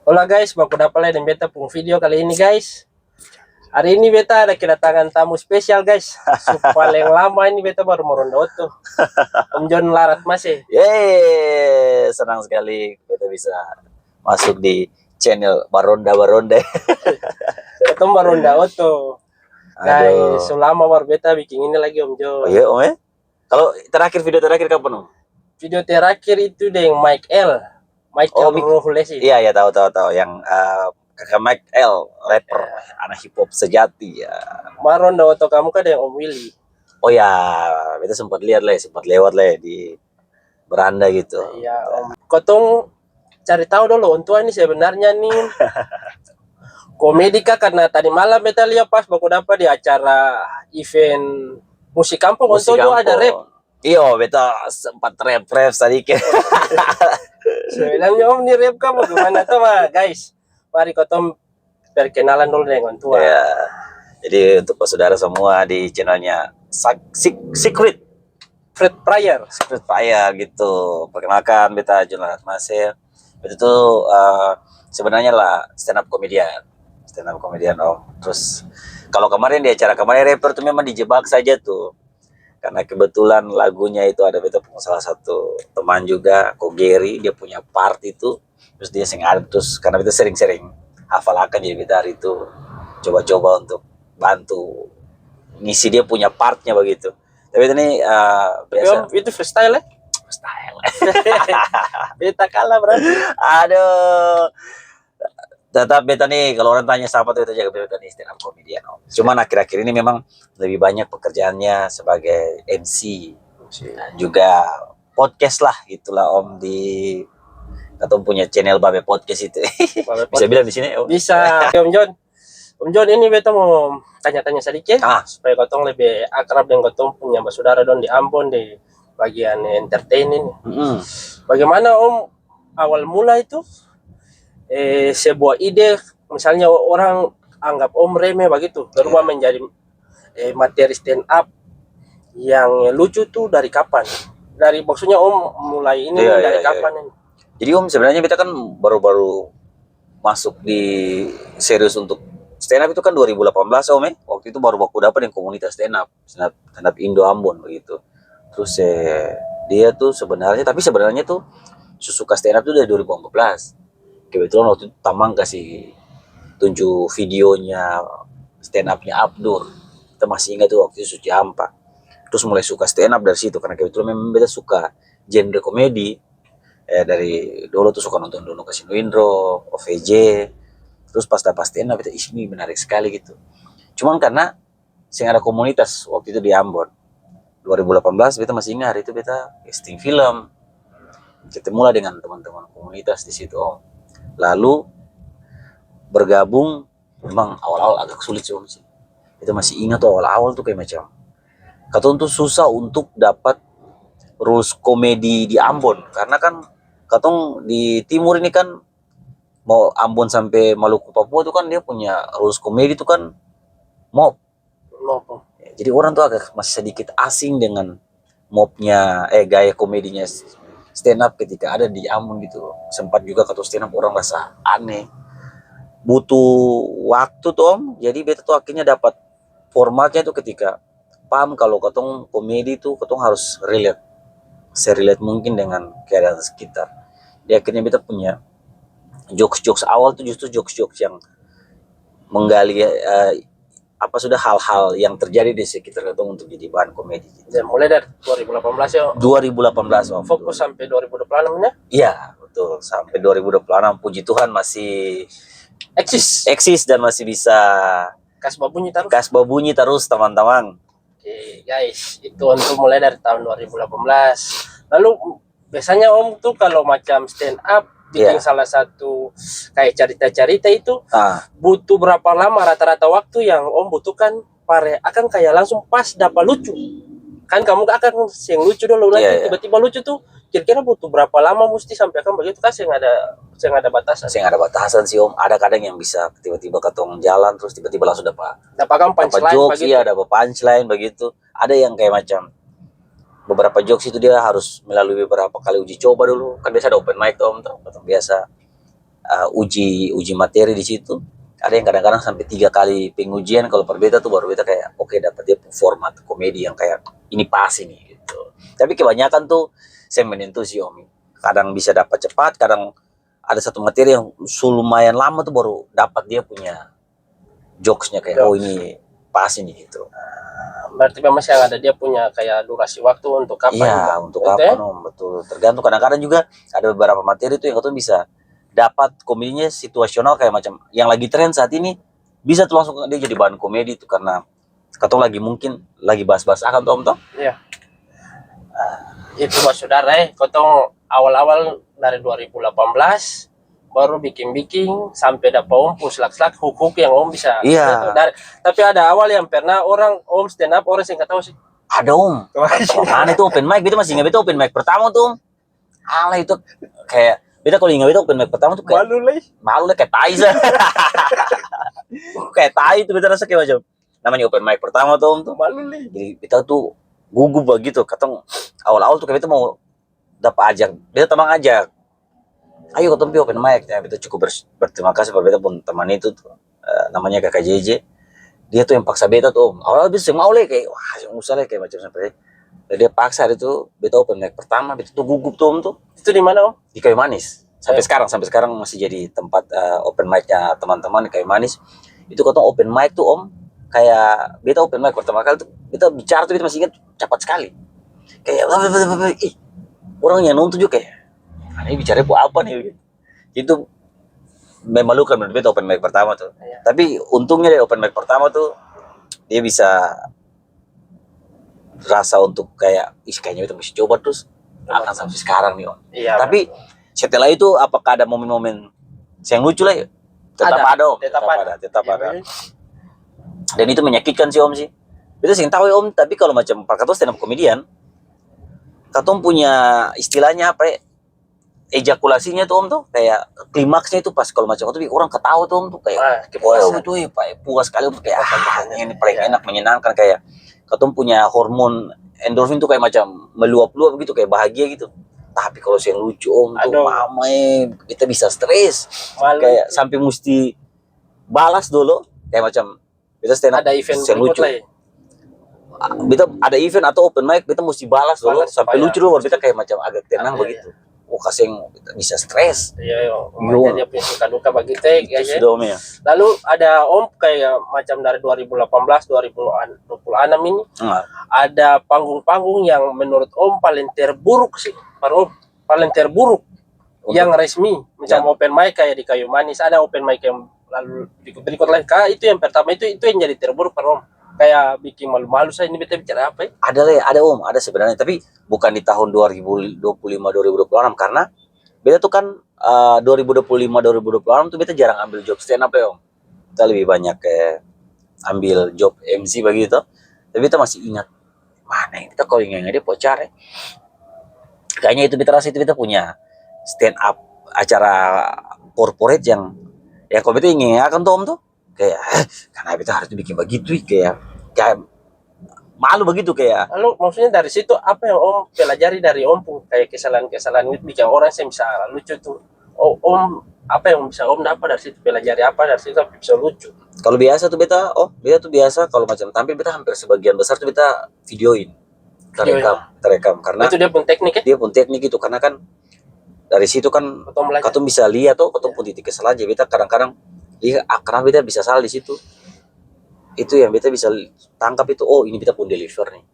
Hola guys, baku dapat dan beta pung video kali ini guys. Hari ini beta ada kedatangan tamu spesial guys. Paling lama ini beta baru meronda oto. Om John Larat masih. Yeay, senang sekali kita bisa masuk di channel Baronda. Ketemu meronda oto. Guys, selama baru beta bikin ini lagi Om John. Oh iya Om ya? Kalau video terakhir kapan Om? Video terakhir itu dengan Mike L. Michael Rohulesi. Iya tahu yang kakak Mike L, rapper anak hip hop sejati ya. Maronda oto kamu kan yang Om Willy. Oh ya, kita sempat lewat di beranda gitu. Iya Om. Kotong cari tahu dulu untuk ini sebenarnya nih komedi kah, karena tadi malam beta lihat pas baku dapat di acara event musik kampung untuk ada rap. Iya, beta sempat rap sedikit. Sebenarnya Om nih rap kamu gimana tuh mah guys? Mari kotong perkenalan dulu dengan tua. Ya, jadi untuk saudara semua di channelnya Secret Prayer gitu. Perkenalkan beta Jonathan Masih. Beta tuh sebenarnya lah stand up comedian Om. Terus kalau kemarin di acara kemarin rapper tuh memang dijebak saja tuh. Karena kebetulan lagunya itu ada beta punya salah satu teman juga, Ko Gary, dia punya part itu. Terus dia sengaja terus karena beta sering-sering hafalkan, jadi beta hari itu coba-coba untuk bantu ngisi dia punya partnya begitu. Tapi ini biasa. Om, itu freestyle ya? Freestyle. Beta kalah berarti. Aduh. Tetap beta nih, kalau orang tanya siapa tuh beta jaga beta nih stand up comedian Om. Cuman akhir-akhir ini memang lebih banyak pekerjaannya sebagai MC. Juga podcast lah gitulah Om, di atau punya channel Babe Podcast itu. Bisa bilang di sini Om? Bisa. Om John ini beta mau tanya-tanya sedikit supaya kotong lebih akrab dengan kotong punya saudara don di Ambon di bagian entertaining. Bagaimana Om awal mula itu sebuah ide, misalnya orang anggap Om remeh begitu, berubah menjadi materi stand up yang lucu tuh dari kapan? Dari maksudnya Om mulai ini dari kapan ini? Jadi Om sebenarnya kita kan baru-baru masuk di serius untuk stand up itu kan 2018 Om ya. Waktu itu baru aku dapat yang komunitas stand up Indo Ambon begitu. Terus dia tuh sebenarnya tuh suka stand up tuh dari 2014. Kebetulan waktu itu Tamang kasih tunjuk videonya stand upnya Abdur. Kita masih ingat tuh waktu itu Suci Hampa. Terus mulai suka stand up dari situ karena kebetulan memang beta suka genre komedi. Dari dulu tuh suka nonton Dono Kasino Indro, OVJ. Terus pas dapat stand up beta ini menarik sekali gitu. Cuman karena saya ada komunitas waktu itu di Ambon. 2018 beta masih ingat hari itu beta casting film. Ketemulah dengan teman-teman komunitas di situ Om. Lalu bergabung memang awal-awal agak sulit sih Om sih. Kita masih ingat tuh awal-awal tuh kayak macam katong tuh susah untuk dapat rules komedi di Ambon karena kan katong di timur ini kan mau Ambon sampai Maluku Papua tuh kan dia punya rules komedi tuh kan mob. Jadi orang tuh agak masih sedikit asing dengan mobnya gaya komedinya stand up ketika ada di Ambon gitu. Sempat juga katong stand up orang rasa aneh, butuh waktu tuh Om. Jadi beta tuh akhirnya dapat formatnya tuh ketika paham kalau katong komedi tuh katong harus relate mungkin dengan keadaan sekitar. Dia akhirnya beta punya jokes awal tuh justru jokes yang menggali hal-hal yang terjadi di sekitar katong untuk jadi bahan komedi. Ya, mulai dari 2018 ya. 2018 Om. Fokus sampai 2026 ya? Iya, betul. Sampai 2026 puji Tuhan masih eksis dan masih bisa kasbah bunyi terus teman-teman. Oke, guys, itu untuk mulai dari tahun 2018. Lalu biasanya Om tuh kalau macam stand up bikin salah satu kayak cerita-cerita itu butuh berapa lama rata-rata waktu yang Om butuhkan akan kayak langsung pas dapat lucu? Kan kamu akan yang lucu dulu nanti tiba-tiba lucu tuh kira-kira butuh berapa lama mesti sampai akan begitu kan yang ada batasan? Yang ada batasan sih Om. Ada kadang yang bisa tiba-tiba katong jalan terus tiba-tiba langsung dapat punchline jokes begitu. Iya, dapat punchline begitu. Ada yang kayak macam beberapa jokes itu dia harus melalui beberapa kali uji coba dulu. Kan biasa ada open mic Om tuh, biasa uji materi di situ. Ada yang kadang-kadang sampai 3 kali pengujian. Kalau per beta tuh baru beta kayak oke, dapat dia format komedi yang kayak ini pas ini gitu. Tapi kebanyakan tuh saya menentu sih Om. Kadang bisa dapat cepat, kadang ada satu materi yang lumayan lama tuh baru dapat dia punya jokesnya kayak oh ini pas ini gitu. Berarti memang masih ada dia punya kayak durasi waktu untuk kapan Iya, juga. untuk kapan Om, betul. Tergantung, kadang-kadang juga ada beberapa materi tuh yang katanya bisa dapat komedinya situasional kayak macam yang lagi tren saat ini, bisa tuh langsung dia jadi bahan komedi tuh karena katong lagi mungkin lagi bahas-bahas akan tuh Om toh. Iya. Itu Mas Saudara kotong awal-awal dari 2018 baru bikin-bikin sampai dapat Om puslak-slak huk-huk yang Om bisa. Iya. Tapi ada awal yang pernah orang Om stand up orang yang nggak tahu sih. Ada Om. Mana itu open mic, beta masih ingat itu open mic pertama tuh Om. Alah itu kayak beta kalau ingat itu open mic pertama tuh kayak malu lah kayak tai sih. Kayak tai itu beta rasa kayak macam namanya open mic pertama tuh Om tuh. Malu nih. Jadi beta tuh gugup begitu, katong awal-awal tuh kayak beta mau dapat ajak, beta teman ajak. Ayo ketemu open mic, ya beta cukup berterima kasih pada beta pun teman itu tuh, namanya Kakak JJ. Dia tuh yang paksa beta tuh Om. Awalnya bisa mau le kayak wah usah le kayak macam sampai dia paksa itu beta open mic pertama, beta tuh gugup tuh Om tuh. Itu di mana Om? Di Kayu Manis. Sampai sekarang masih jadi tempat open mic-nya teman-teman di Kayu Manis. Itu katong open mic tuh Om, kayak beta open mic pertama kali tuh beta bicara tuh beta masih ingat cepat sekali. Kayak orang yang nonton juga kayak ini bicara apa nih? Itu memalukan menurut beta open mic pertama tuh. Iya. Tapi untungnya deh open mic pertama tuh dia bisa rasa untuk kayak kayaknya kita mesti coba terus akan sampai sekarang nih Om. Iya. Tapi setelah itu apakah ada momen-momen yang lucu lah ya? Tetap ada Om. Tetap ada. Dan itu menyakitkan sih Om sih. Beta sih tahu ya Om, tapi kalau macam Pak Katong stand up comedian, Katong punya istilahnya apa ya? Ejakulasinya tuh Om tuh kayak klimaksnya itu pas kalau macam itu orang ketawa tuh Om tuh kayak wow itu ya Pak, puas sekali tuh kayak ini paling enak menyenangkan kayak Katong punya hormon endorfin tuh kayak macam meluap-luap gitu kayak bahagia gitu. Tapi kalau yang lucu Om tuh mama kita bisa stres kayak sampai mesti balas dulu kayak macam kita stand up ada event yang lucu. Kita ada event atau open mic kita mesti balas dulu sampai lucu dulu baru kita kayak macam agak tenang begitu. Oh kasih bisa stres. Iya, jadi punya suka duka begitu ya. Ya. Lalu ada Om kayak macam dari 2018 2026 ini ada panggung-panggung yang menurut Om paling terburuk sih, paling terburuk yang resmi macam open mic kayak di Kayu Manis, ada open mic yang lalu berikut lain kah itu yang pertama itu yang jadi terburuk per Om, kayak bikin malu-malu saya ini beta bicara apa ya? Ada Om, ada sebenarnya tapi bukan di tahun 2025 2026 karena beta tuh kan 2025 2026 tuh beta jarang ambil job stand up ya Om. Kita lebih banyak kayak ambil job MC begitu. Tapi beta masih ingat mana yang kita kalau ingat dia pocar ya. Kayaknya itu beta rasa itu beta punya stand up acara corporate yang ya kalau beta ingin akan tuh Om tuh kayak karena beta harus bikin begitu kayak malu begitu kayak. Lalu maksudnya dari situ apa yang Om pelajari dari Om pun kayak kesalahan-kesalahan itu bikin orang yang bisa lucu tuh. Oh, Om apa yang bisa Om dapat dari situ, pelajari apa dari situ bisa lucu? Kalau biasa tuh beta tuh biasa kalau macam tampil beta hampir sebagian besar tuh beta videoin. Terekam karena itu dia pun teknik ya? Dia pun teknik itu karena kan dari situ kan katong bisa lihat tuh katong pun titik kesalahan aja beta kadang-kadang karena beta bisa salah di situ. Itu yang beta bisa tangkap itu ini beta pun deliver nih.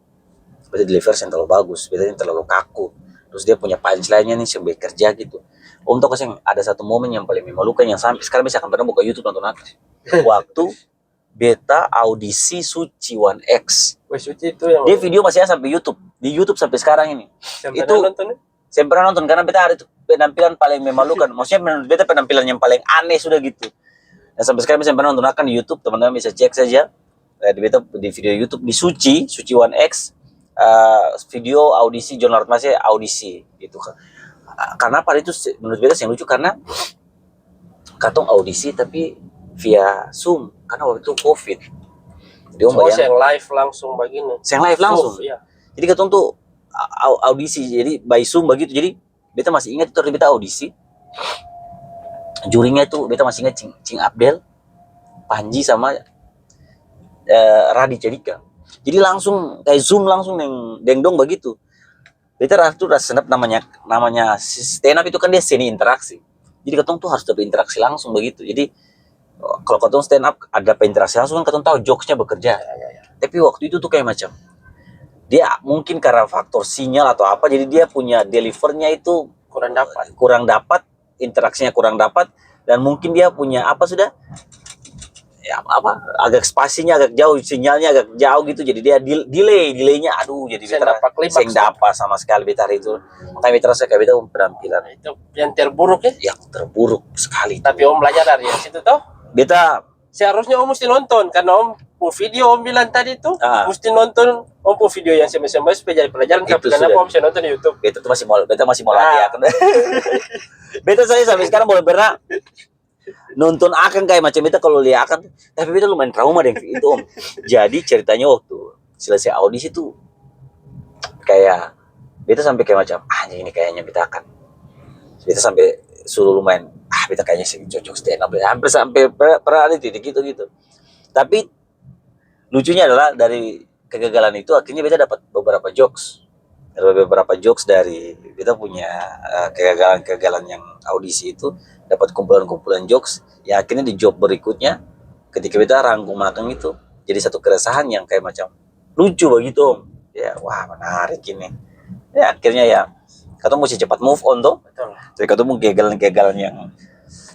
Beta deliver yang terlalu bagus, beta yang terlalu kaku. Terus dia punya punchline-nya nih yang bekerja gitu. Om tahu kasih ada satu momen yang paling memalukan yang sampai sekarang bisa akan pernah buka YouTube nonton aku. Waktu beta audisi Suci One X. Suci itu yang dia video masih ada sampai YouTube. Di YouTube sampai sekarang ini. Itu saya pernah nonton karena beta hari itu penampilan paling memalukan. Maksudnya beta penampilan yang paling aneh sudah gitu. Dan sampai sekarang bisa pernah nonton akan di YouTube, teman-teman bisa cek saja di video YouTube di Suci One X, video audisi John Lord Masih audisi gitu kan. Karena pada itu menurut beta yang lucu karena katong audisi tapi via Zoom karena waktu itu COVID. Jadi yang live langsung begini. Yang live langsung. Iya. Jadi katong tuh audisi jadi by Zoom begitu. Jadi beta masih ingat itu beta audisi. jurinya itu beta masih ingat Cing Abdel, Panji sama Raditya Dika. Jadi langsung kayak zoom langsung deng dong begitu. Beta tuh rasa senap namanya stand up itu kan dia seni interaksi. Jadi ketong tuh harus dapat interaksi langsung begitu. Jadi kalau ketong stand up ada interaksi langsung kan ketong tahu jokesnya bekerja. Tapi waktu itu tuh kayak macam dia mungkin karena faktor sinyal atau apa, jadi dia punya delivernya itu kurang dapat, interaksinya kurang dapat, dan mungkin dia punya apa sudah ya apa agak spasinya agak jauh, sinyalnya agak jauh gitu, jadi dia delaynya aduh, jadi saya dapat sama sekali betar itu. Makanya betar saya kayak betar penampilan itu yang terburuk ya, yang terburuk sekali. Tapi om belajar dari situ toh. Beta seharusnya om mesti nonton, karena om video om bilang tadi tuh mesti nonton om video yang sama-sama supaya jadi pelajaran. Karena om bisa nonton di YouTube. Beta tuh masih mau lagi akan. Beta saya sampai sekarang belum pernah nonton akan kayak macam beta kalau lihat akan, tapi beta lumayan trauma deh itu om. Jadi ceritanya waktu selesai audisi tuh kayak beta sampai kayak macam ini kayaknya beta akan, beta sampai suruh lumayan beta kayaknya sih cocok stand up, hampir sampai pernah ada titik gitu. Tapi lucunya adalah dari kegagalan itu akhirnya beta dapat beberapa jokes dari beta punya kegagalan yang audisi itu, dapat kumpulan jokes yang akhirnya di job berikutnya ketika beta rangkum matang itu jadi satu keresahan yang kayak macam lucu begitu om. Ya wah menarik ini. Ya akhirnya ya katong mesti cepat move on tuh. Jadi katong kegagalan yang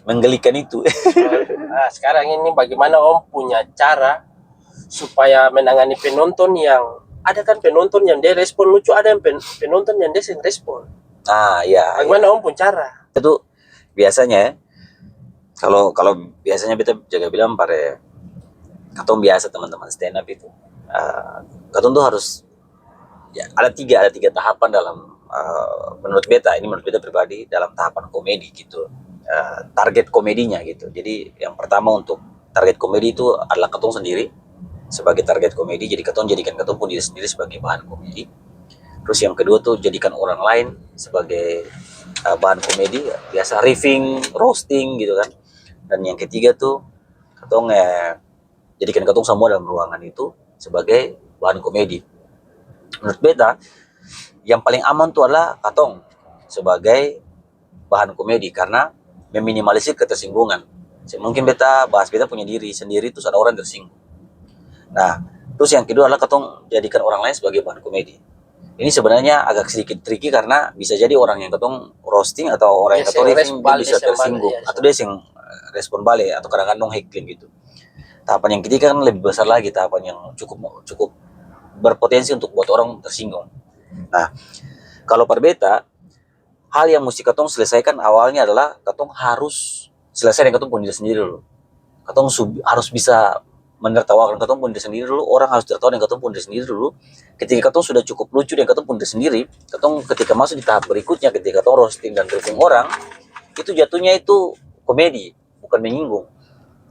menggelikan itu. Nah, sekarang ini bagaimana om punya cara supaya menangani penonton yang ada kan penonton yang dia respon lucu, ada yang penonton yang dia sering respon. Iya. Bagaimana om pun cara? Itu biasanya kalau biasanya beta jaga bilang pada katong biasa teman-teman stand up itu, katong tuh harus ya, ada tiga tahapan dalam menurut beta pribadi dalam tahapan komedi gitu, target komedinya gitu. Jadi yang pertama untuk target komedi itu adalah katong sendiri sebagai target komedi, jadi jadikan katong pun diri sendiri sebagai bahan komedi. Terus yang kedua tuh jadikan orang lain sebagai bahan komedi, biasa riffing, roasting gitu kan. Dan yang ketiga tuh katong jadikan katong semua dalam ruangan itu sebagai bahan komedi. Menurut beta yang paling aman tuh adalah katong sebagai bahan komedi karena meminimalisir ketersinggungan. Mungkin beta punya diri sendiri terus ada orang tersinggung. Nah, terus yang kedua adalah katong jadikan orang lain sebagai bahan komedi. Ini sebenarnya agak sedikit tricky karena bisa jadi orang yang katong roasting atau orang yang katong riffing bisa tersinggung atau dia yang respon balik atau kadang-kadang heckling gitu. Tahapan yang ketiga kan lebih besar lagi, tahapan yang cukup berpotensi untuk buat orang tersinggung. Nah, kalau per beta hal yang mesti katong selesaikan awalnya adalah katong harus selesai dengan katong pun diri sendiri dulu. Katong harus bisa menertawakan katong pun diri sendiri dulu, orang harus tertawa dengan katong pun diri sendiri dulu. Ketika katong sudah cukup lucu dengan katong pun diri sendiri, katong ketika masuk di tahap berikutnya, ketika katong roasting dan riffing orang, itu jatuhnya itu komedi, bukan menyinggung.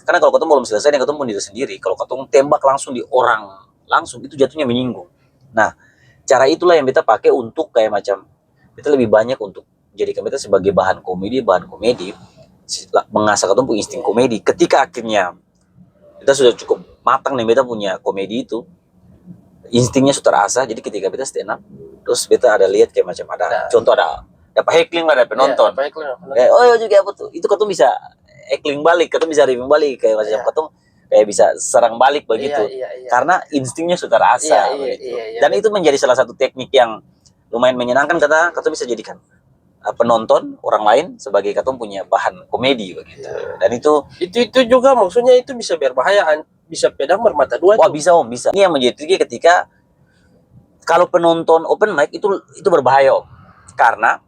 Karena kalau katong belum selesai dengan katong pun diri sendiri, kalau katong tembak langsung di orang, langsung itu jatuhnya menyinggung. Nah, cara itulah yang beta pakai untuk kayak macam, beta lebih banyak untuk jadikan beta sebagai bahan komedi, mengasah katong punya insting komedi. Ketika akhirnya kita sudah cukup matang nih, beta punya komedi itu, instingnya sudah terasa. Jadi ketika beta stand up, terus beta ada lihat kayak macam ada contoh ada heckling, ada penonton. Kayak juga apa tuh? Itu katong bisa heckling balik, katong bisa riffing balik kayak macam katong kayak bisa serang balik begitu. Karena instingnya sudah terasa begitu. Dan itu menjadi salah satu teknik yang lumayan menyenangkan karena katong bisa jadikan penonton orang lain sebagai katong punya bahan komedi begitu. Dan itu juga maksudnya itu bisa berbahaya, bisa pedang bermata dua. Wah, bisa om, bisa. Ini yang menjadi tricky ketika kalau penonton open mic itu berbahaya om. Karena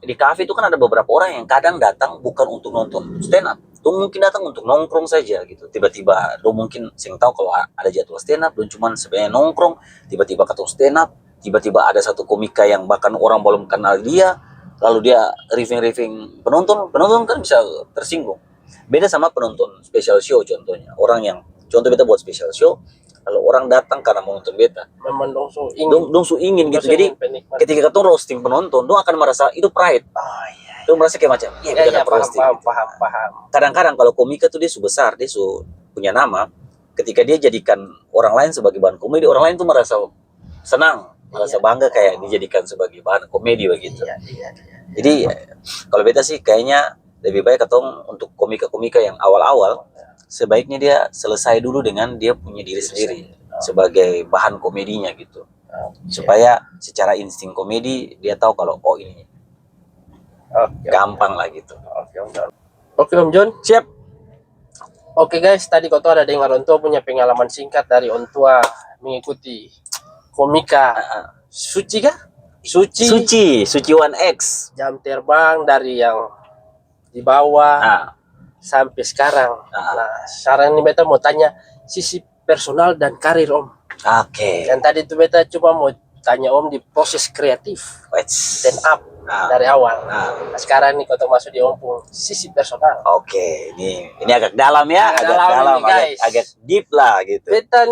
di kafe itu kan ada beberapa orang yang kadang datang bukan untuk nonton stand up, tuh mungkin datang untuk nongkrong saja gitu. Tiba-tiba lo mungkin sing tahu kalau ada jadwal stand up, lo cuman sebenarnya nongkrong, tiba-tiba ketemu stand up, tiba-tiba ada satu komika yang bahkan orang belum kenal dia, lalu dia riffing penonton kan bisa tersinggung. Beda sama penonton special show contohnya. Orang yang contoh kita buat special show, Kalau orang datang karena mau nonton beta, Memang dong so ingin. dong su ingin gitu. Jadi Penikmat. ketika ketong roasting penonton, dong akan merasa itu pride. Oh iya. Dong merasa kayak macam, iya kita dapat roasting. Gitu. Paham. Kadang-kadang kalau komika tuh dia su besar, dia su punya nama. Ketika dia jadikan orang lain sebagai bahan komedi, orang lain tuh merasa senang, merasa bangga kayak dijadikan sebagai bahan komedi begitu. Iya. Jadi kalau beta sih kayaknya lebih baik ketong untuk komika-komika yang awal-awal sebaiknya dia selesai dulu dengan dia punya diri sendiri sebagai bahan komedinya gitu. Supaya secara insting komedi dia tahu kalau oh ini gampang lah gitu. Oke Om John. Siap. Oke guys, tadi kau tuh ada dengar Om Tua punya pengalaman singkat dari Om Tua mengikuti komika Suci kah? Suci 1X. Jam terbang dari yang di bawah sampai sekarang. Nah, sekarang ini beta mau tanya sisi personal dan karir Om. Oke. Dan tadi itu beta cuma mau tanya Om di proses kreatif stand up dari awal. Nah, sekarang nih kau masuk di Om pun sisi personal. Oke, ini agak dalam ya, agak dalam ini, agak deep lah gitu. Beta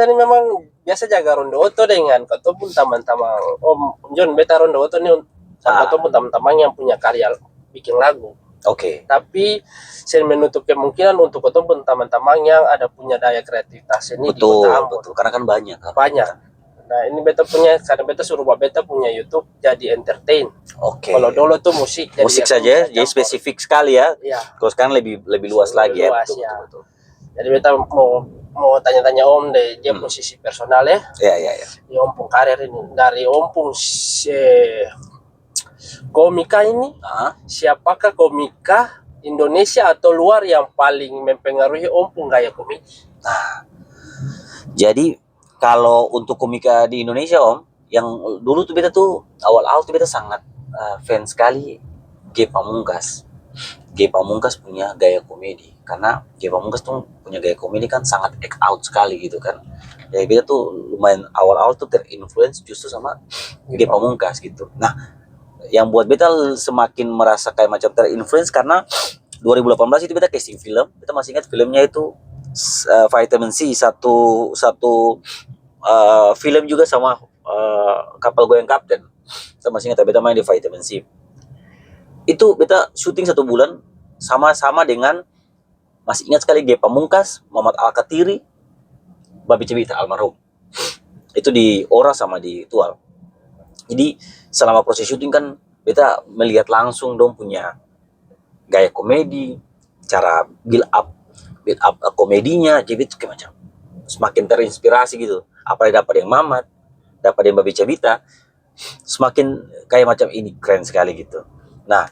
nih memang biasa jaga ronde oto dengan kau pun teman-teman Om John. Beta ronde oto nih sama kau pun teman-teman yang punya karya bikin lagu. Oke. Tapi saya menutup kemungkinan untuk kau pun teman-teman yang ada punya daya kreativitas ini di Kota Ambon. Betul, karena kan banyak. Banyak. Nah ini beta punya, karena beta suruh beta punya YouTube jadi entertain. Oke. Kalau dulu tuh musik. Musik saja, jadi spesifik sekali ya. Iya. Kalau sekarang lebih luas lagi ya. Betul. Jadi beta mau tanya-tanya Om deh, dia posisi personal ya. Iya. Di Om pun karir ini, dari Om pun komika ini, siapakah komika Indonesia atau luar yang paling mempengaruhi Om pun gaya komedi? Nah, jadi kalau untuk komika di Indonesia Om, yang dulu tuh beta tuh awal-awal tuh beta sangat fans sekali Ge Pamungkas. Ge Pamungkas punya gaya komedi, karena Ge Pamungkas tuh punya gaya komedi kan sangat act out sekali gitu kan. Jadi beta tuh lumayan awal-awal tuh terinfluence justru sama Ge Pamungkas gitu. Nah, yang buat beta semakin merasa kayak macam terinfluence karena 2018 itu beta casting film. Beta masih ingat filmnya itu Vitamin C, satu film juga sama Kapal Goyang Kapten. Kita masih ingat beta main di Vitamin C. Itu beta syuting 1 bulan sama-sama dengan masih ingat sekali Ge Pamungkas, Muhammad Al-Katiri, Babi Cibita almarhum. Itu di Ora sama di Tual. Jadi selama proses syuting kan beta melihat langsung dong punya gaya komedi, cara build up komedinya, jadi itu kayak macam semakin terinspirasi gitu. Apa yang dapat yang Mamat, dapat yang Babi Cabita, semakin kayak macam ini keren sekali gitu. Nah,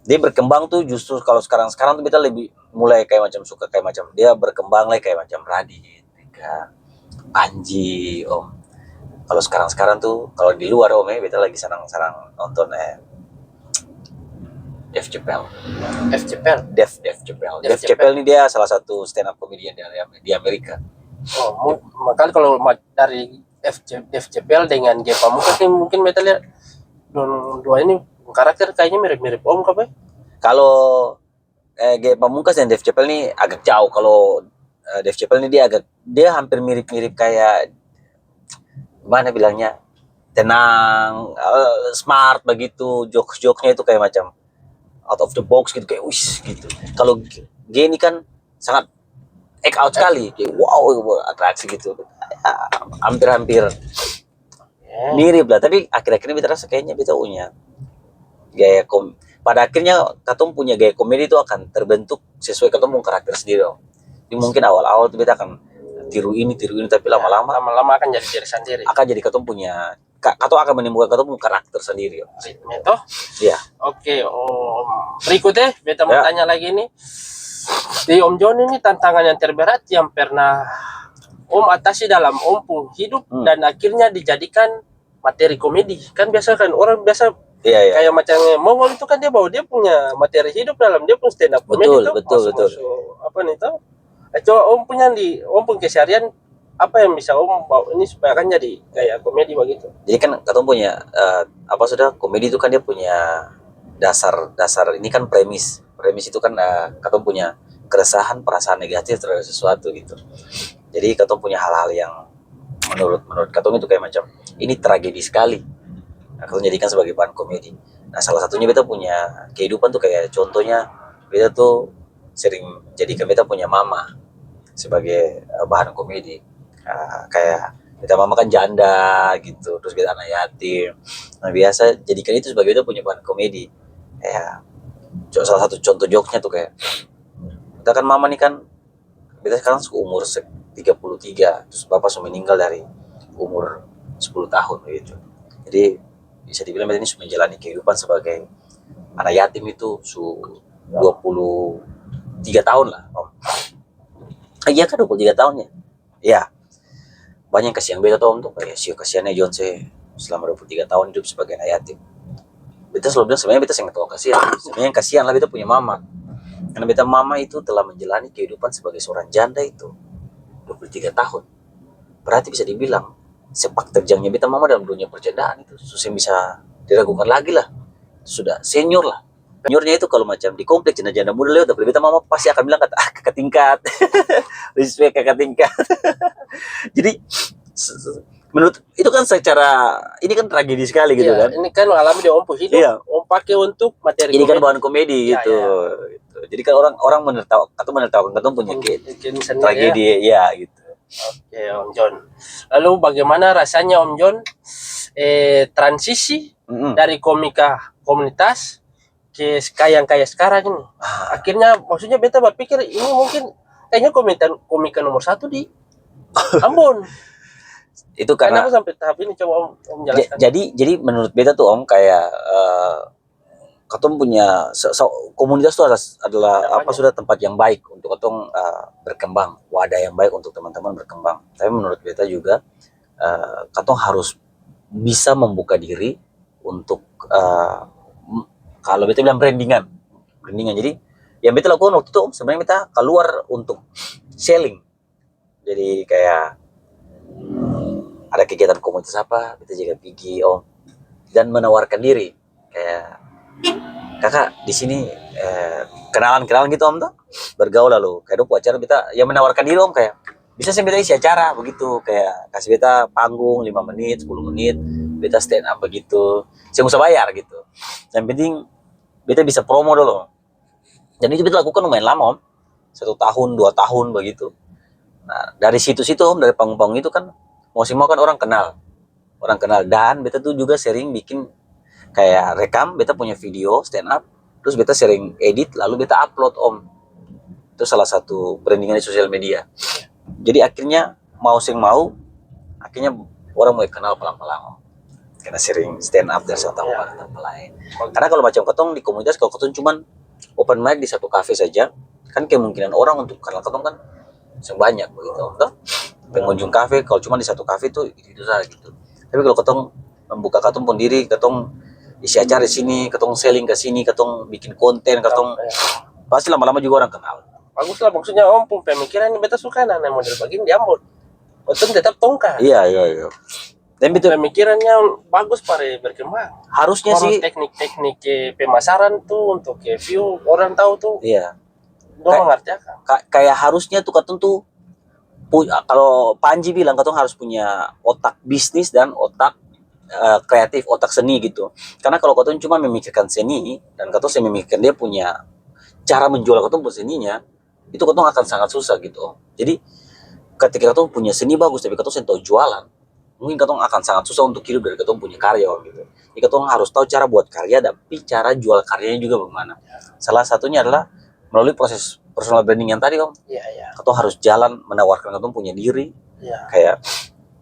dia berkembang tuh justru kalau sekarang tuh kita lebih mulai kayak macam suka kayak macam dia berkembang lah kayak macam Radit, Eka, Panji, Om. Kalau sekarang tuh kalau di luar Om ya, kita lagi senang nonton Dave Chappelle. Dave Chappelle ini dia salah satu stand up comedian di Amerika. Oh, makanya kalau dari Dave Chappelle dengan Ge Pamungkas ini mungkin beta lihat dua ini karakter kayaknya mirip-mirip Om apa? Kalau Ge Pamungkas dan Dave Chappelle ini agak jauh. Kalau Dave Chappelle ini dia hampir mirip-mirip kayak gimana bilangnya, tenang, smart begitu, jokes-jokesnya itu kayak macam out of the box gitu, kayak wish gitu. Kalau Ge ini kan sangat act out sekali, kayak wow, atraksi gitu, hampir mirip lah. Tapi akhir-akhirnya beta rasa kayaknya beta punya gaya pada akhirnya katong punya gaya komedi itu akan terbentuk sesuai katong punya karakter sendiri. Jadi mungkin awal-awal tuh beta akan tiru ini, tapi lama-lama akan jadi diri sendiri. Akan jadi katong punya, katong akan menimbulkan katong punya karakter sendiri. Itu? Iya. Oke, berikutnya beta mau tanya lagi nih. Di Om John ini tantangan yang terberat yang pernah Om atasi dalam Om pun hidup dan akhirnya dijadikan materi komedi. Kan biasa kan orang biasa kayak macam mau itu kan dia bawa dia punya materi hidup dalam dia pun stand up komedi. Betul. Apa nih tuh? Coba Om punya Om pun keseharian apa yang bisa Om bawa ini supaya kan jadi kayak komedi begitu. Jadi kan katong punya komedi itu kan dia punya dasar ini kan premis itu kan katong punya keresahan, perasaan negatif terhadap sesuatu gitu. Jadi katong punya hal-hal yang menurut katong itu kayak macam ini tragedi sekali. Nah, katong jadikan sebagai bahan komedi. Nah, salah satunya beta punya kehidupan tuh kayak contohnya beta tuh sering jadikan beta punya mama sebagai bahan komedi. Kayak beta mama kan janda gitu, terus beta anak yatim. Nah, biasa jadikan itu sebagai beta punya bahan komedi. Kayak salah satu contoh jokesnya tuh kayak kita kan mama nih kan beta sekarang umur 33, terus bapak sudah meninggal dari umur 10 tahun gitu. Jadi bisa dibilang beta ini sudah menjalani kehidupan sebagai anak yatim itu 23 tahun lah om. Iya kan 23 tahun ya. Iya. Banyak yang kasihan beta tuh om tuh kayak sih kasihannya John selama 23 tahun hidup sebagai anak yatim. Beta selalu bilang sebenarnya beta sangat tahu kasihan. Sebenarnya yang kasihan lah beta punya mama. Karena beta mama itu telah menjalani kehidupan sebagai seorang janda itu 23 tahun. Berarti bisa dibilang sepak terjangnya beta mama dalam dunia perjandaan itu susah bisa diragukan lagi lah. Sudah senior lah. Seniornya itu kalau macam di kompleks janda-janda muda lewat tapi beta mama pasti akan bilang kata kakak tingkat. Respect kakak tingkat. Jadi menurut itu kan secara ini kan tragedi sekali gitu Iya, kan. ini kan mengalami di Om hidup, Iya. Om pakai untuk materi Ini kan komedi. bahan komedi Iya, gitu. iya. Gitu. Jadi kan orang menertawakan katong punya Bikin sendiri ya. tragedi ya gitu. Oke, Om John. Lalu bagaimana rasanya Om John transisi dari komika komunitas ke yang kayak sekarang ini? Akhirnya maksudnya beta berpikir ini mungkin kayaknya komika nomor 1 di Ambon. Itu karena Kenapa sampai tahap ini, coba Om jelaskan. jadi menurut beta tuh Om kayak katong punya komunitas itu adalah apa sudah tempat yang baik untuk katong berkembang, wadah yang baik untuk teman-teman berkembang. Tapi menurut beta juga katong harus bisa membuka diri untuk kalau beta bilang brandingan. Jadi yang beta lakukan waktu itu Om, sebenarnya beta keluar untuk selling. Jadi kayak ada kegiatan komunitas apa, beta juga pergi Om dan menawarkan diri kayak kakak di sini kenalan gitu Om tuh bergaul lalu kayak dopo acara beta yang menawarkan diri Om kayak bisa sih beta isi acara begitu kayak kasih beta panggung 5 menit 10 menit beta stand up begitu saya usah bayar gitu yang penting beta bisa promo dulu dan itu beta lakukan lumayan lama Om 1 tahun 2 tahun begitu. Nah dari situ-situ Om dari panggung-panggung itu kan mau kan orang kenal dan beta tuh juga sering bikin kayak rekam beta punya video stand up terus beta sering edit lalu beta upload Om. Itu salah satu brandingan di sosial media. Jadi akhirnya mau akhirnya orang mulai kenal pelan-pelan Om. Karena sering stand up dari satu tempat lain. Karena kalau macam ketong di komunitas kalau ketong cuman open mic di satu kafe saja kan kemungkinan orang untuk kenal ketong kan sebanyak begitu Om. Pengunjung kafe kalau cuma di satu kafe itu saja gitu. Tapi kalau ketong membuka ketong pun diri, ketong isi acara di sini, ketong selling ke sini, ketong bikin konten, ketong pasti lama-lama juga orang kenal. Bagus lah maksudnya Om pun pemikiran ini beta suka nah model begini di Ambon. Betul tetap tongkat. Iya. Dan betul pemikirannya bagus pada berkembang. Harusnya sih teknik-teknik pemasaran tuh untuk view orang tahu tuh. Iya. Dong mengerjakan. Kayak harusnya tuh ketong tuh kalau Panji bilang katong harus punya otak bisnis dan otak kreatif, otak seni gitu. Karena kalau katong cuma memikirkan seni dan katong saya memikirkan dia punya cara menjual katong pun seninya, itu katong akan sangat susah gitu. Jadi ketika katong punya seni bagus tapi katong saya tahu jualan, mungkin katong akan sangat susah untuk hidup dari katong punya karya gitu. Jadi katong harus tahu cara buat karya tapi cara jual karyanya juga bagaimana. Salah satunya adalah melalui proses personal branding yang tadi Om. Iya. Katong harus jalan menawarkan katong punya diri. Iya. Kayak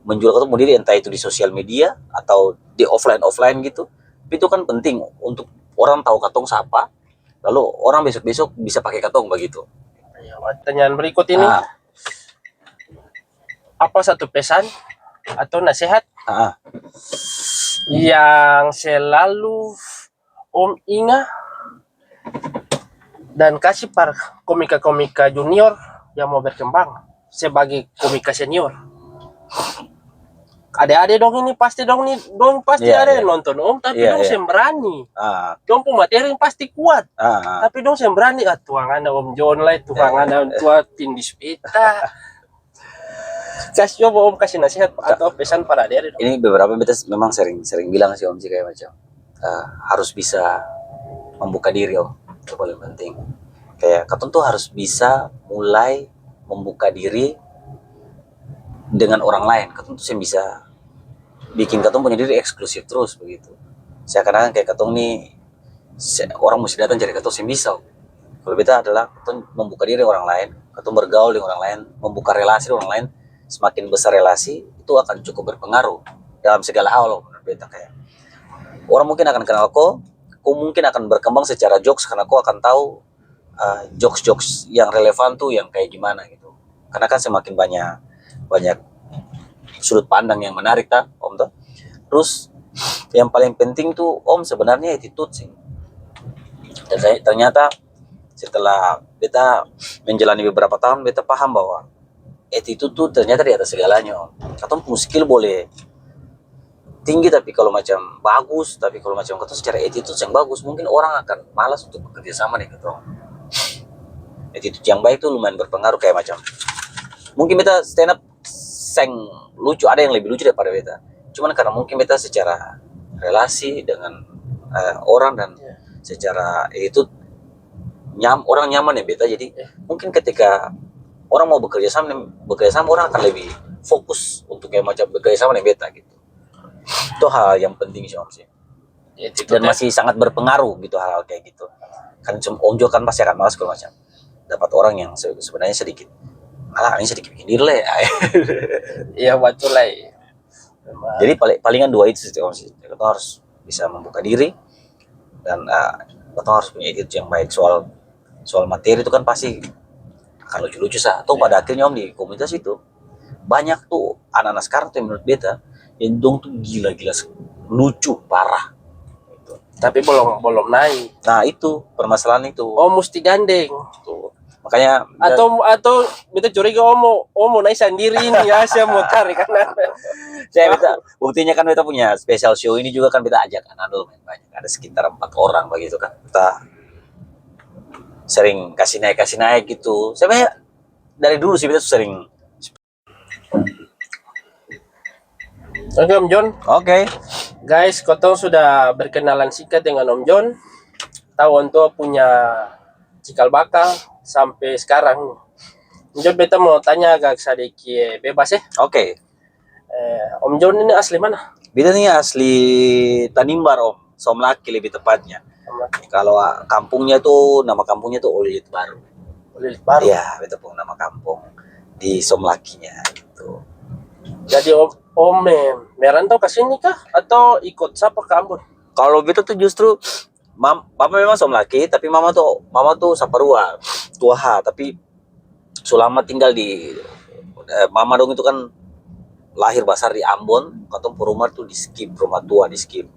menjual katong punya diri entah itu di sosial media atau di offline gitu. Tapi itu kan penting untuk orang tahu katong siapa. Lalu orang besok bisa pakai katong begitu. Iya, pertanyaan berikut ini. Apa satu pesan atau nasihat yang selalu Om ingat dan kasih para komika-komika junior yang mau berkembang sebagai komika senior? Adik-adik dong ini pasti ada yang nonton Om tapi dong sembrani. Dong pun materi pasti kuat. Tapi dong sembrani tuang anda Om John lah, tuang anda tua tindis pita. Kasih coba om kasih nasihat atau pesan pada adik dong. Ini beberapa beta memang sering bilang sih om sih kayak macam harus bisa membuka diri om, itu paling penting. Kayak katong tuh harus bisa mulai membuka diri dengan orang lain. Katong tuh yang bisa bikin katong punya diri eksklusif terus begitu. Seakan-akan kayak katong nih orang mesti datang cari katong yang bisa. Kalau beta adalah katong membuka diri orang lain, katong bergaul dengan orang lain, membuka relasi dengan orang lain. Semakin besar relasi itu akan cukup berpengaruh dalam segala hal loh menurut beta. Kayak orang mungkin akan kenal kau mungkin akan berkembang secara jokes karena kau akan tahu jokes-jokes yang relevan tuh yang kayak gimana gitu. Karena kan semakin banyak sudut pandang yang menarik kan om tuh. Terus yang paling penting tuh om sebenarnya attitude sih. Dan ternyata setelah beta menjalani beberapa tahun beta paham bahwa attitude tuh ternyata di atas segalanya om. Katong punya skill boleh tinggi tapi kalau macam bagus, tapi kalau macam katong secara attitude yang bagus mungkin orang akan malas untuk bekerja sama nih katong. Attitude yang baik tuh lumayan berpengaruh kayak macam mungkin beta stand up seng lucu, ada yang lebih lucu daripada beta. Cuman karena mungkin beta secara relasi dengan orang dan secara itu orang nyaman ya beta, jadi mungkin ketika orang mau bekerja sama orang akan lebih fokus untuk kayak macam bekerja sama dengan beta gitu. Itu hal yang penting sih om sih. Dan masih sangat berpengaruh gitu hal kayak gitu. Kan om Jo kan pasti akan malas kalau macam dapat orang yang sebenarnya sedikit ini sedikit bikin diri lah. Iya betul lah. Jadi palingan dua itu sih om sih. Kita harus bisa membuka diri dan kita harus punya attitude yang baik. Soal materi itu kan pasti akan lucu-lucu sah. Atau pada akhirnya om di komunitas itu banyak tuh anak-anak sekarang tuh yang menurut beta yang dong tuh gila-gila lucu parah. Gitu. Tapi belum naik. Nah itu permasalahan itu. Oh mesti gandeng. Tuh. Makanya atau beta curiga mau naik sendiri ini ya saya mau cari karena saya beta buktinya kan beta punya special show ini juga kan beta ajak anak dulu main banyak, ada sekitar 4 orang begitu kan. Kita sering kasih naik gitu. Sebenarnya dari dulu sih beta sering. Oke Om John. Oke. Guys, kotong sudah berkenalan singkat dengan Om John. Tahu untuk punya cikal bakal sampai sekarang. Om John, beta mau tanya agak sedikit bebas ya. Oke. Om John ini asli mana? Beta nih asli Tanimbar om, Somlaki lebih tepatnya. Kalau kampungnya tuh nama kampungnya tuh Olilit Baru. Olilit Baru. Iya, beta punya nama kampung di Somlakinya gitu. Jadi om merantau ke sini kah atau ikut siapa ke Ambon? Kalau beta tuh justru papa memang Somlaki, tapi mama tuh Saparua, Tuaha, tapi selama tinggal di mama dong itu kan lahir besar di Ambon, katong rumah tuh di Skip, rumah tua di Skip.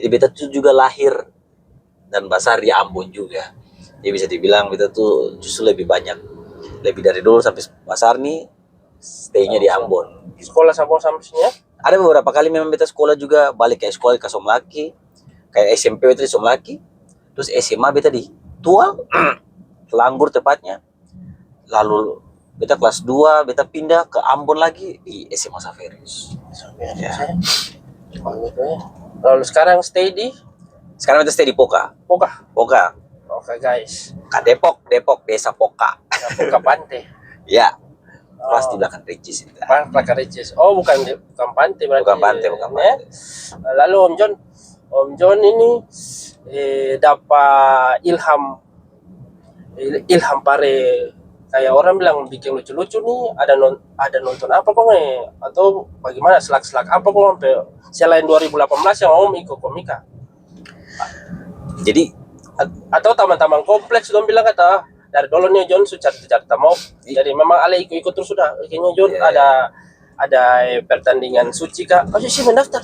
Jadi beta tuh juga lahir dan besar di Ambon juga. Jadi bisa dibilang beta tuh justru lebih dari dulu sampai besar nih stay-nya di Ambon. Sekolah sampai sini ya? Ada beberapa kali memang beta sekolah juga balik ke sekolah ke Somlaki, kayak SMP beta di Somlaki, terus SMA beta di Tuang, Langgur tepatnya. Lalu beta kelas 2 beta pindah ke Ambon lagi di SMA Saverius. Ya. Lalu sekarang sekarang beta stay di Poka. Oke guys. Depok, Desa Poka. Poka Pante. Ya. Pas di belakang Ricis itu. Belakang Ricis. Oh, bukan Pante berarti. Bukan Pante. Lalu Om John ini dapat ilham pare kayak orang bilang bikin lucu-lucu nih, ada nonton apa kok atau bagaimana selak apa kok sampai selain 2018 yang Om ikut komika. Jadi atau taman-taman kompleks dong bilang kata dari dulu nih John sudah cerita mau. Jadi memang Ale ikut terus sudah. Kayaknya John ada pertandingan suci kak. Oh sih mendaftar.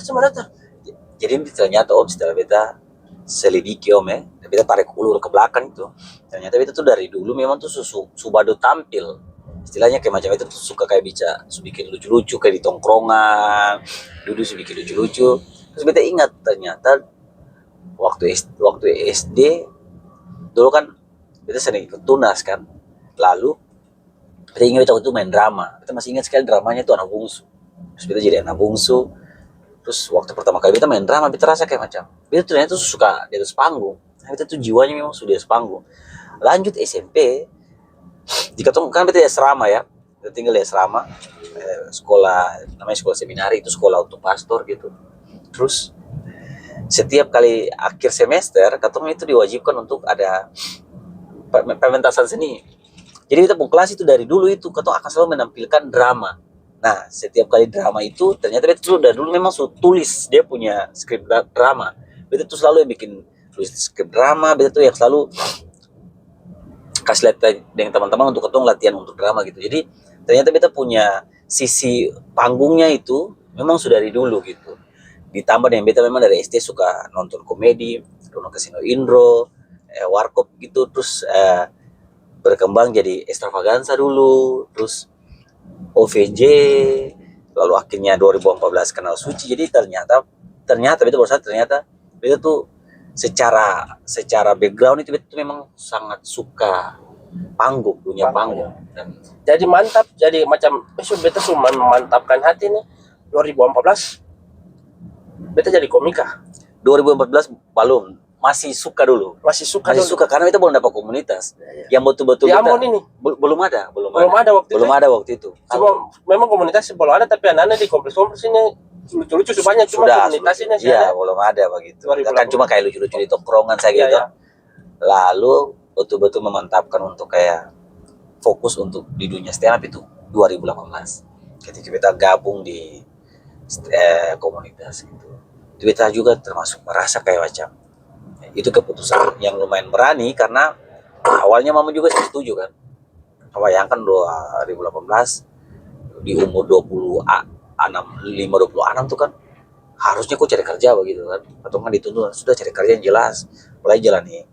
Jadi ternyata om setelah beta selidiki om beta tarik ulur ke belakang itu. Ternyata beta tuh dari dulu memang tuh subado tampil. Istilahnya kayak macam itu tuh suka kayak bikin lucu-lucu kayak di tongkrongan, duduk bikin lucu-lucu. Terus beta ingat ternyata waktu SD dulu kan beta sering ikut tunas kan. Lalu Kita ingat waktu itu main drama. Kita masih ingat sekali dramanya itu anak bungsu. Terus kita jadi anak bungsu. Terus waktu pertama kali kita main drama, kita rasa kayak macam, kita ternyata tuh suka di atas panggung. Nah, kita tuh jiwanya memang sudah di atas panggung. Lanjut SMP, jika tuh kan kita di asrama ya, kita tinggal di asrama, sekolah namanya sekolah seminari, itu sekolah untuk pastor gitu. Terus setiap kali akhir semester, katong itu diwajibkan untuk ada pementasan seni. Jadi kita kelas itu dari dulu itu katong akan selalu menampilkan drama. Nah, setiap kali drama itu ternyata beta tuh dari dulu memang sudah tulis dia punya skrip drama. Beta tuh selalu yang bikin tulis skrip drama, beta tuh yang selalu kasih lihat dengan teman-teman untuk ketong latihan untuk drama gitu. Jadi ternyata beta punya sisi panggungnya itu memang sudah dari dulu gitu. Ditambah dengan beta memang dari SD suka nonton komedi, nonton Kasino Indro, Warkop gitu, terus berkembang jadi Extravaganza dulu, terus OVJ, lalu akhirnya 2014 Kenal Suci. Jadi ternyata beta baru sadar ternyata beta tuh secara background itu beta tuh memang sangat suka panggung, dunia panggung. Dan jadi mantap, jadi macam beta cuma memantapkan hati nih 2014 beta jadi komika. 2014 belum, masih suka dulu. Masih suka karena beta belum dapat komunitas. Yang betul-betul di Ambon ini belum ada waktu itu. Cuma memang komunitas belum ada, tapi anak-anak di kompleks ini lucu-lucu banyak, cuma komunitasnya sih ya belum ada begitu. Kan cuma kayak lucu-lucu di tongkrongan saya gitu. Lalu betul-betul memantapkan untuk kayak fokus untuk di dunia stand up itu 2018 ketika kita gabung di komunitas gitu. Kita juga termasuk merasa kayak macam itu keputusan yang lumayan berani, karena awalnya mama juga setuju kan. Bayangkan 2018 di umur 26 tuh kan harusnya kok cari kerja begitu kan, atau kan dituntut sudah cari kerja yang jelas, mulai jalani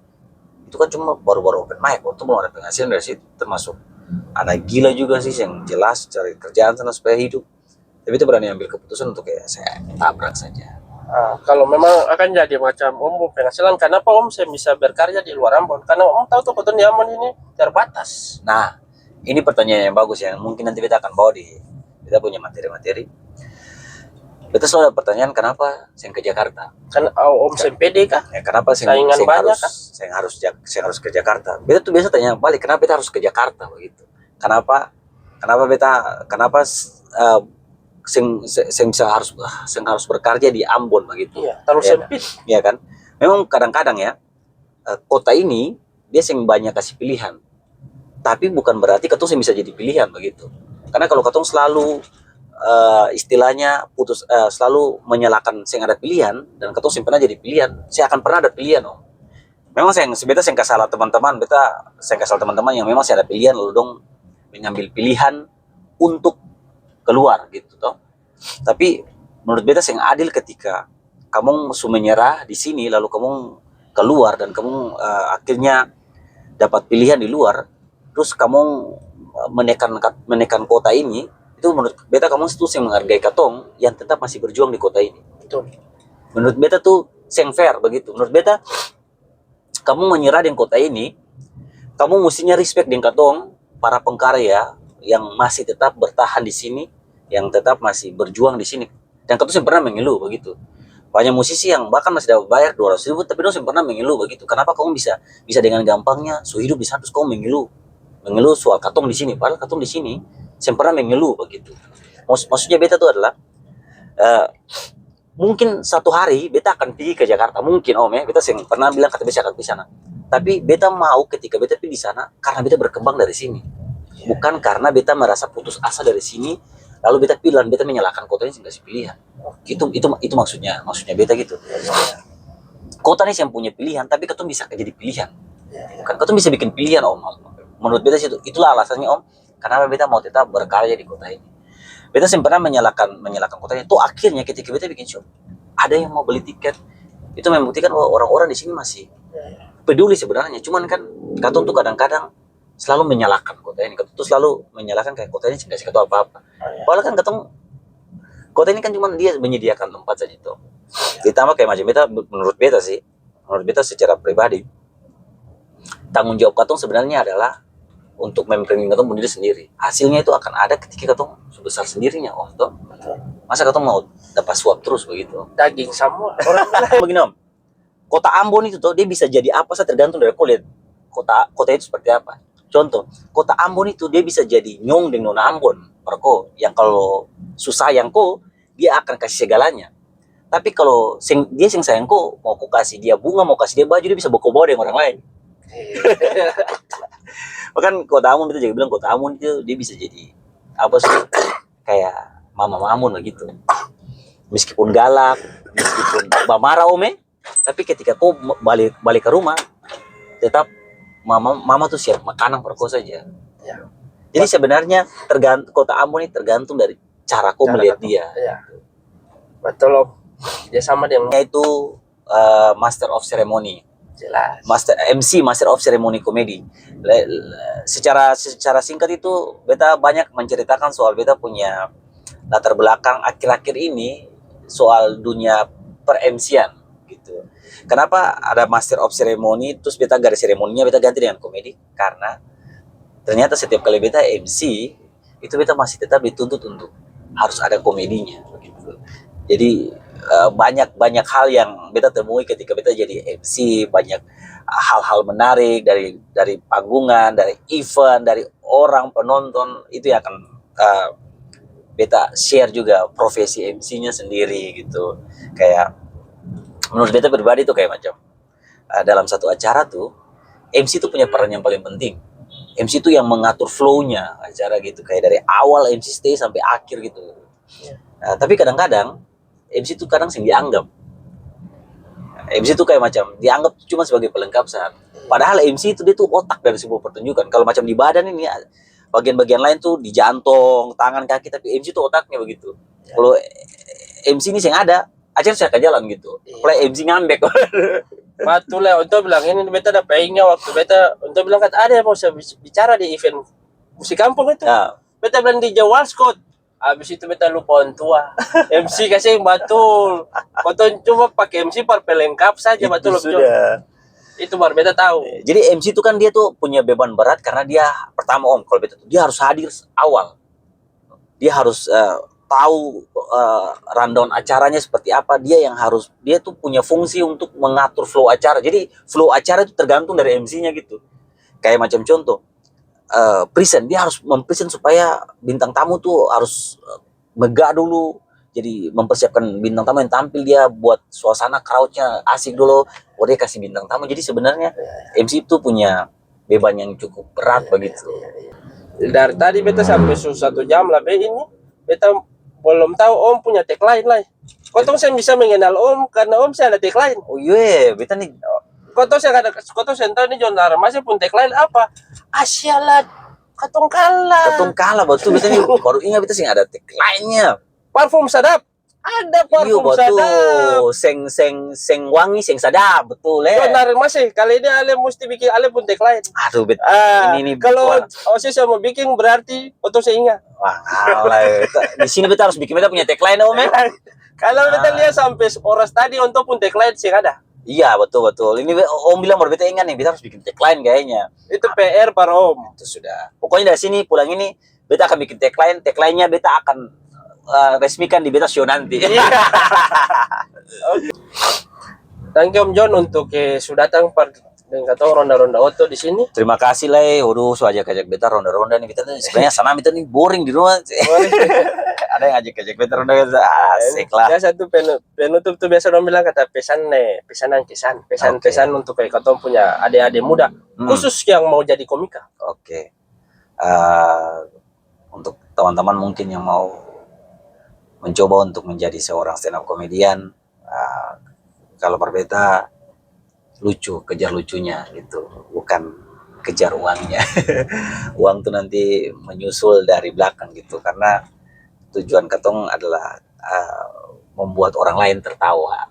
itu kan cuma baru-baru open mic, waktu belum ada penghasilan dari situ, termasuk anak gila juga sih yang jelas cari kerjaan sana supaya hidup. Tapi itu berani ambil keputusan untuk kayak saya tabrak saja. Kalau memang akan jadi macam om penghasilan, kenapa om saya bisa berkarya di luar Ambon? Karena om tahu tuh kebetulan di Ambon ini terbatas. Nah, ini pertanyaan yang bagus ya, mungkin nanti kita akan bawa di kita punya materi-materi. Kita selalu ada pertanyaan, kenapa saya ke Jakarta? Kan om saya pede kah? Ya, kenapa saya harus ke Jakarta? Beta tuh biasa tanya balik, kenapa beta harus ke Jakarta begitu? Kenapa saya harus berkarya di Ambon begitu? Iya, terlalu sempit. Iya kan? Memang kadang-kadang ya, kota ini dia sing banyak kasih pilihan. Tapi bukan berarti ketong sing bisa jadi pilihan begitu. Karena kalau ketong selalu istilahnya selalu menyalahkan sing ada pilihan, dan ketong sing pernah jadi pilihan, saya akan pernah ada pilihan om. Memang saya salah teman-teman, yang memang saya ada pilihan lalu dong mengambil pilihan untuk keluar gitu toh. Tapi menurut beta yang adil ketika kamu menyerah di sini lalu kamu keluar dan kamu akhirnya dapat pilihan di luar, terus kamu menekan kota ini, itu menurut beta kamu itu yang menghargai katong yang tetap masih berjuang di kota ini. Betul. Menurut beta tuh yang fair begitu. Menurut beta kamu menyerah di kota ini, kamu mestinya respect dengan katong para pengkarya yang masih tetap bertahan di sini, yang tetap masih berjuang di sini. Dan katong yang pernah mengeluh begitu. Banyak musisi yang bahkan masih dapat bayar 200.000, tapi dong pernah mengeluh begitu. Kenapa kamu bisa dengan gampangnya hidup di sana, terus kamu mengeluh soal katong di sini, padahal katong di sini saya pernah mengeluh begitu. Maksudnya beta itu adalah mungkin satu hari beta akan pergi ke Jakarta, mungkin om ya, beta yang pernah bilang kata beta akan pergi sana. Tapi beta mau ketika beta pergi di sana karena beta berkembang dari sini, bukan karena beta merasa putus asa dari sini lalu beta menyalahkan kota ini kasih pilihan. Itu maksudnya beta gitu. Kota ini yang punya pilihan, tapi ketong bisa jadi pilihan. Kan ketong bisa bikin pilihan om. Menurut beta itulah alasannya om, kenapa beta mau tetap berkarya di kota ini. Beta pernah menyalahkan kota ini. Tuh akhirnya ketika beta bikin show, ada yang mau beli tiket. Itu membuktikan bahwa orang-orang di sini masih peduli sebenarnya. Cuman kan katong tuh kadang-kadang selalu menyalahkan kota ini. Katong tuh selalu menyalahkan kayak kota ini nggak kasih apa-apa. Padahal kan katong kota ini kan cuma dia menyediakan tempat saja itu. Ditambah kayak macam beta, menurut beta secara pribadi, tanggung jawab katong sebenarnya adalah untuk membranding ketong diri sendiri. Hasilnya itu akan ada ketika ketong sebesar sendirinya. Oh, toh. Masa ketong mau dapat suap terus begitu? Daging semua orang. Begini Om, kota Ambon itu tuh dia bisa jadi apa saja tergantung dari kulit. Kota itu seperti apa. Contoh, kota Ambon itu dia bisa jadi nyong dengan nona Ambon. Perko, yang kalau susah yang ko, dia akan kasih segalanya. Tapi kalau dia sing sayang ko, mau ku kasih dia bunga, mau kasih dia baju, dia bisa bawa dengan orang lain. Bahkan kota Ambon itu juga bilang kota Ambon itu dia bisa jadi apa sih, kayak mama Ambon begitu. Meskipun galak, meskipun marah Ome, tapi ketika kau balik ke rumah, tetap mama tuh siap makanan per kau saja. Ya. Jadi sebenarnya kota Ambon ini tergantung dari cara kau melihat dia. Ya. Betul Om. Dia sama dengan itu Master of Ceremony. Jelas. Master of Ceremony komedi. Secara singkat itu beta banyak menceritakan soal beta punya latar belakang akhir-akhir ini soal dunia per-MC-an gitu. Kenapa ada Master of Ceremony terus beta garis seremoninya beta ganti dengan komedi? Karena ternyata setiap kali beta MC itu beta masih tetap dituntut untuk harus ada komedinya gitu. Jadi banyak hal yang beta temui ketika beta jadi MC, banyak hal-hal menarik dari panggungan, dari event, dari orang penonton itu yang akan beta share juga profesi MC-nya sendiri gitu. Kayak menurut beta pribadi tuh kayak macam dalam satu acara tuh MC itu punya peran yang paling penting. MC itu yang mengatur flow-nya acara gitu, kayak dari awal MC stay sampai akhir gitu. Tapi kadang-kadang MC itu kadang sing dianggap. MC itu kayak macam dianggap cuma sebagai pelengkap saat. Padahal MC itu dia tuh otak dari sebuah pertunjukan. Kalau macam di badan ini bagian-bagian lain tuh di jantung, tangan, kaki, tapi MC itu otaknya begitu. Kalau MC ini yang ada, aja saya ke jalan gitu. Kalau MC ngambek. Betul lah, untuk bilang ini beta ada pengennya waktu beta untuk bilang kan ada yang mau bicara di event musik kampung itu. Ya. Beta bilang di Jawa Scott. Habis itu beta lupa orang tua. MC kasih betul. Betul cuma pakai MC per pelengkap saja betul sudah. Itu baru beta tahu. Jadi MC itu kan dia tuh punya beban berat karena dia pertama Om, kalau beta tuh dia harus hadir awal. Dia harus tahu rundown acaranya seperti apa. Dia tuh punya fungsi untuk mengatur flow acara. Jadi flow acara itu tergantung dari MC-nya gitu. Kayak macam contoh present, dia harus mempresent supaya bintang tamu tuh harus megah dulu. Jadi mempersiapkan bintang tamu yang tampil, dia buat suasana crowdnya asik dulu, baru dia kasih bintang tamu. Jadi sebenarnya MC itu punya beban yang cukup berat begitu. Dari tadi beta sampai 1 jam lebih ini, beta belum tahu Om punya tagline lah. Kotong saya bisa mengenal Om karena Om saya ada tagline. Oh iya, beta nih. Kotong saya tahu nih John Lara masih pun tagline apa? Asyalat, katong kalah betul. Beta nih baru ingat beta sih ada tagline-nya. Parfum sadap. Ada parfum sadap. Seng wangi, seng sadap, betul John Lara masih kali ini ale mesti bikin ale pun tagline. Aduh, ini kalau Osis mau bikin berarti kotong saya ingat. Wah, di sini beta harus bikin beta punya tagline Om. Kalau beta lihat sampai oras tadi untuk pun tagline sih ada. Iya, betul. Ini Om bilang baru beta ingat nih, beta harus bikin tagline kayaknya. Itu PR para Om. Itu sudah. Pokoknya dari sini pulang ini beta akan bikin tagline-nya beta akan resmikan di beta show nanti. Okay. Thank you Om John untuk sudah datang dengan kata ronda-ronda oto di sini. Terima kasih lah, waduh, so ajak beta ronda-ronda nih. Beta sebenarnya sana beta nih boring di rumah. Ada yang ajak beta ronda, asik lah. Ya satu penutup tuh biasa dong bilang kata pesan untuk kayak kata punya adik-adik muda, khusus yang mau jadi komika. Oke. Untuk teman-teman mungkin yang mau mencoba untuk menjadi seorang stand up komedian, kalau berbeda lucu, kejar lucunya gitu, bukan kejar uangnya. Uang tuh nanti menyusul dari belakang gitu, karena tujuan ketong adalah membuat orang lain tertawa.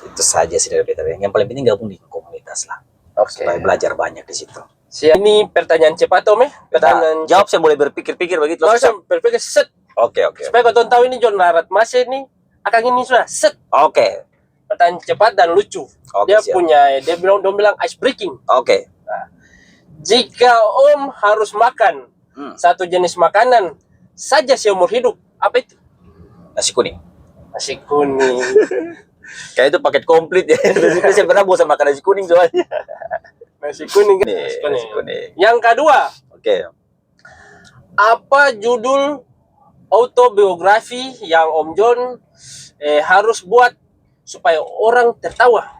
Itu saja sih dari beta. Yang paling penting gabung di komunitas lah. Supaya belajar banyak di situ. Ini pertanyaan cepat Om jawab saya boleh berpikir-pikir begitu. Saya berpikir set. Oke. Supaya kau tahu ini John Larat masih ini akan ini sudah set. Oke. Pertanyaan cepat dan lucu. Dia bilang ice breaking. Oke. Nah, Jika Om harus makan satu jenis makanan saja seumur hidup, apa itu? Nasi kuning. Nasi kuning. Kayak itu paket komplit ya. Saya pernah bosan makan nasi kuning soalnya. Nasi kuning. Nasi kuning. Yang kedua, Oke. apa judul autobiografi yang Om John harus buat supaya orang tertawa?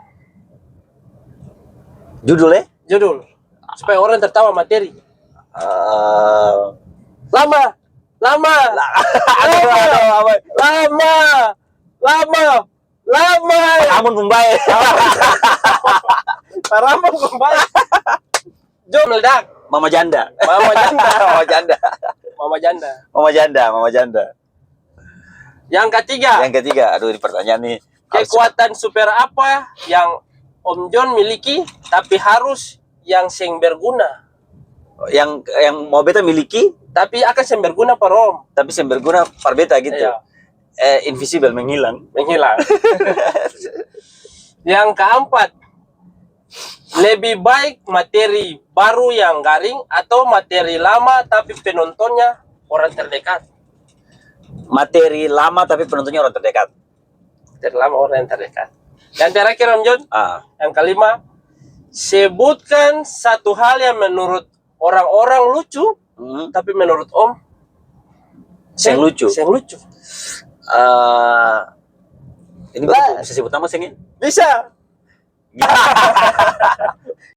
Judulnya? Judul supaya orang tertawa materi. Eh, Lama, lama, lama, lama, lama. Amun Mumbai. Parama kembali. John meledak. Mama Janda. Mama janda. Mama Janda. Mama janda. Mama Janda. Mama Janda. Yang ketiga, Yang ketiga, aduh ini pertanyaan nih. kekuatan super apa yang Om John miliki tapi harus yang sing berguna? Yang mau beta miliki Tapi akan sing berguna per Om. tapi yang berguna par beta gitu. Iya. Invisible, menghilang. Menghilang. Yang keempat, lebih baik materi baru yang garing atau materi lama tapi penontonnya orang terdekat? Materi lama tapi penontonnya orang terdekat. Materi lama orang yang terdekat. Yang terakhir Om John, yang kelima, sebutkan satu hal yang menurut orang-orang lucu tapi menurut Om Yang lucu. yang lucu. Ini bisa sebut nama sing? Bisa.